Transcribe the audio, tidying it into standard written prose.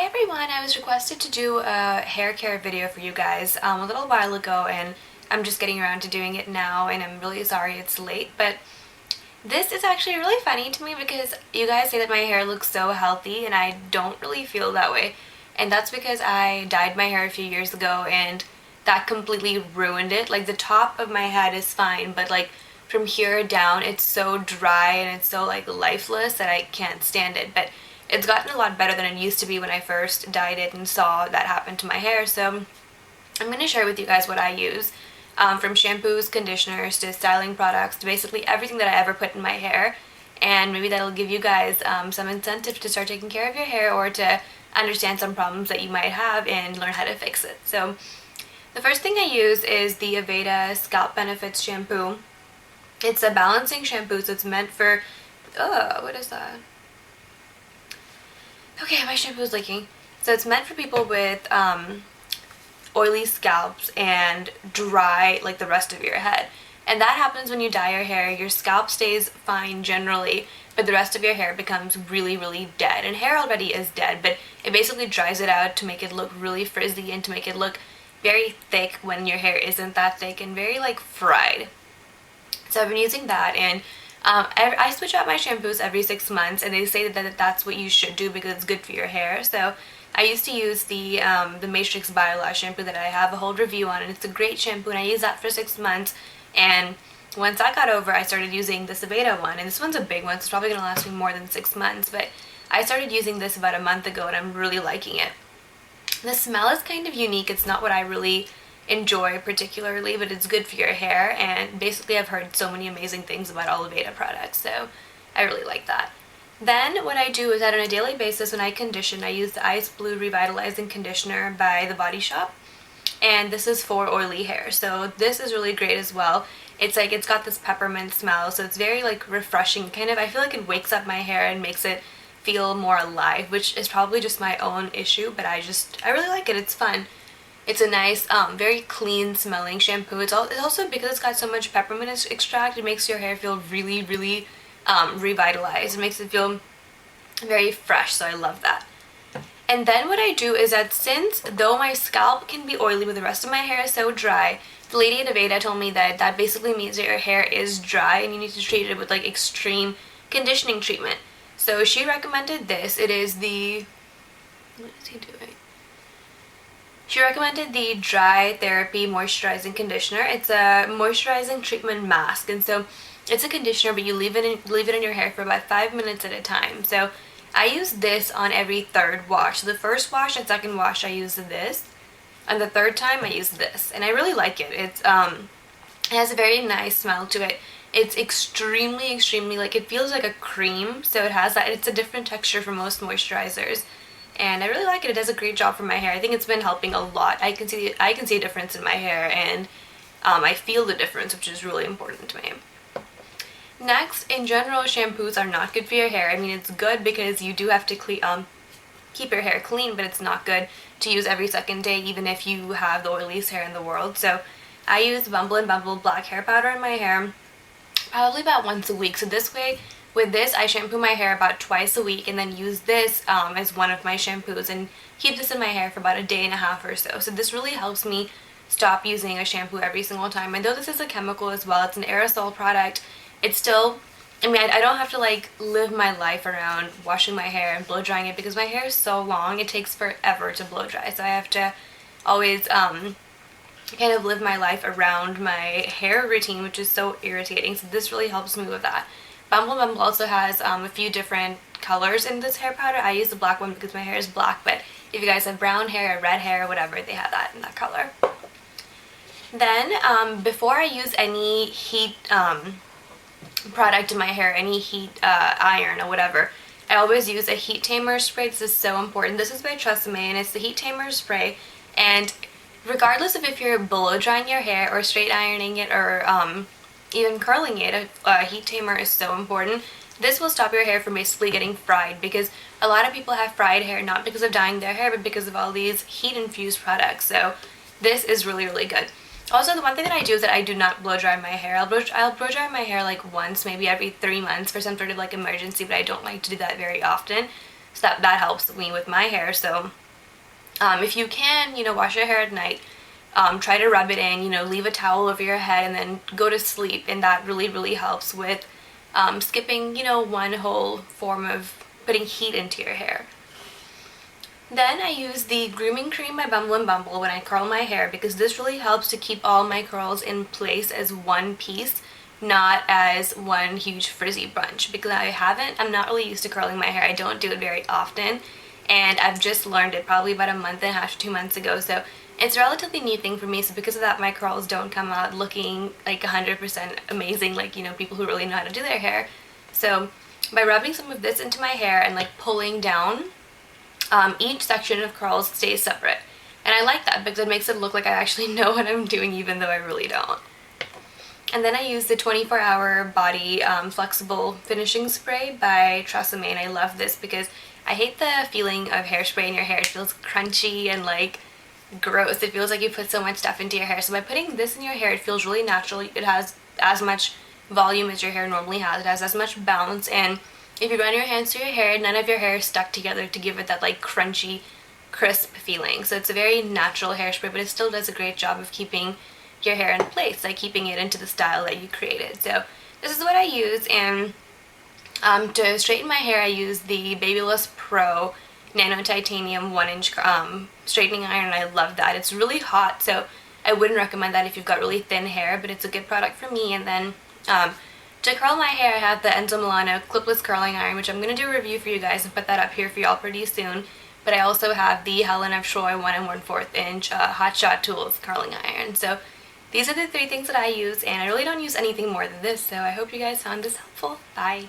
everyone, I was requested to do a hair care video for you guys a little while ago, and I'm just getting around to doing it now, and I'm really sorry it's late, but this is actually really funny to me because you guys say that my hair looks so healthy and I don't really feel that way, and that's because I dyed my hair a few years ago and that completely ruined it. Like, the top of my head is fine, but like from here down it's so dry and it's so like lifeless that I can't stand it. But it's gotten a lot better than it used to be when I first dyed it and saw that happen to my hair. So I'm going to share with you guys what I use, from shampoos, conditioners, to styling products, to basically everything that I ever put in my hair. And maybe that'll give you guys some incentive to start taking care of your hair, or to understand some problems that you might have and learn how to fix it. So the first thing I use is the Aveda Scalp Benefits shampoo. It's a balancing shampoo, so it's meant for, what is that? Okay, my shampoo is leaking. So it's meant for people with oily scalps and dry like the rest of your head. And that happens when you dye your hair. Your scalp stays fine generally, but the rest of your hair becomes really, really dead. And hair already is dead, but it basically dries it out to make it look really frizzy and to make it look very thick when your hair isn't that thick, and very like fried. So I've been using that, and I switch out my shampoos every 6 months, and they say that that's what you should do because it's good for your hair. So I used to use the Matrix Biolash shampoo that I have a whole review on, and it's a great shampoo, and I used that for 6 months. And once that got over, I started using this Aveda one, and this one's a big one, so it's probably going to last me more than 6 months, but I started using this about a month ago, and I'm really liking it. The smell is kind of unique. It's not what I really enjoy particularly, but it's good for your hair, and basically I've heard so many amazing things about all Aveda products, so I really like that. Then what I do is that on a daily basis when I condition, I use the Ice Blue Revitalizing Conditioner by The Body Shop, and this is for oily hair, so this is really great as well. It's like, it's got this peppermint smell, so it's very like refreshing, kind of. I feel like it wakes up my hair and makes it feel more alive, which is probably just my own issue, but I really like it. It's fun. It's a nice, very clean smelling shampoo. It's also, because it's got so much peppermint extract, it makes your hair feel really, really revitalized. It makes it feel very fresh, so I love that. And then what I do is that, since though my scalp can be oily but the rest of my hair is so dry, the lady at Aveda told me that that basically means that your hair is dry and you need to treat it with like extreme conditioning treatment. So she recommended this. It is the, what is he doing? She recommended the Dry Therapy Moisturizing Conditioner. It's a moisturizing treatment mask, and so it's a conditioner, but you leave it in your hair for about 5 minutes at a time. So I use this on every third wash. So the first wash and second wash I use this, and the third time I use this, and I really like it. It has a very nice smell to it. It's extremely, extremely, like, it feels like a cream, so it has that. It's a different texture from most moisturizers, and I really like it. It does a great job for my hair. I think it's been helping a lot. I can see a difference in my hair, and I feel the difference, which is really important to me. Next, in general, shampoos are not good for your hair. I mean, it's good because you do have to keep your hair clean, but it's not good to use every second day, even if you have the oiliest hair in the world. So I use Bumble & Bumble Black Hair Powder in my hair probably about once a week. So this way, with this, I shampoo my hair about twice a week, and then use this as one of my shampoos, and keep this in my hair for about a day and a half or so. So this really helps me stop using a shampoo every single time. And though this is a chemical as well, it's an aerosol product, it's still, I mean, I don't have to like live my life around washing my hair and blow drying it, because my hair is so long, it takes forever to blow dry. So I have to always kind of live my life around my hair routine, which is so irritating. So this really helps me with that. Bumble Bumble also has a few different colors in this hair powder. I use the black one because my hair is black, but if you guys have brown hair or red hair or whatever, they have that in that color. Then before I use any heat product in my hair, any heat iron or whatever, I always use a heat tamer spray. This is so important. This is by Tresemme, and it's the heat tamer spray, and regardless of if you're blow drying your hair or straight ironing it or even curling it, a heat tamer is so important. This will stop your hair from basically getting fried, because a lot of people have fried hair not because of dyeing their hair, but because of all these heat infused products. So this is really, really good. Also, the one thing that I do is that I do not blow dry my hair. I'll blow dry my hair like once, maybe every 3 months for some sort of like emergency, but I don't like to do that very often. So that helps me with my hair. So if you can, wash your hair at night, try to rub it in, leave a towel over your head and then go to sleep. And that really, really helps with skipping, one whole form of putting heat into your hair. Then I use the Grooming Cream by Bumble & Bumble when I curl my hair, because this really helps to keep all my curls in place as one piece, not as one huge frizzy bunch, because I'm not really used to curling my hair. I don't do it very often, and I've just learned it probably about a month and a half to 2 months ago, so it's a relatively new thing for me. So because of that, my curls don't come out looking like 100% amazing like, people who really know how to do their hair. So by rubbing some of this into my hair and like pulling down, each section of curls stays separate. And I like that because it makes it look like I actually know what I'm doing, even though I really don't. And then I use the 24-hour body flexible finishing spray by Tresemme. I love this because I hate the feeling of hairspray in your hair. It feels crunchy and like gross. It feels like you put so much stuff into your hair. So by putting this in your hair, it feels really natural. It has as much volume as your hair normally has. It has as much bounce, and if you run your hands through your hair, none of your hair is stuck together to give it that like crunchy, crisp feeling. So it's a very natural hairspray, but it still does a great job of keeping your hair in place, like keeping it into the style that you created. So this is what I use, and to straighten my hair I use the Babyliss Pro Nano Titanium 1-inch straightening iron. I love that. It's really hot, so I wouldn't recommend that if you've got really thin hair, but it's a good product for me. And then to curl my hair, I have the Enzo Milano clipless curling iron, which I'm going to do a review for you guys and put that up here for y'all pretty soon. But I also have the Helen of Troy 1 1/4 inch Hot Shot Tools curling iron. So these are the 3 things that I use, and I really don't use anything more than this, so I hope you guys found this helpful. Bye!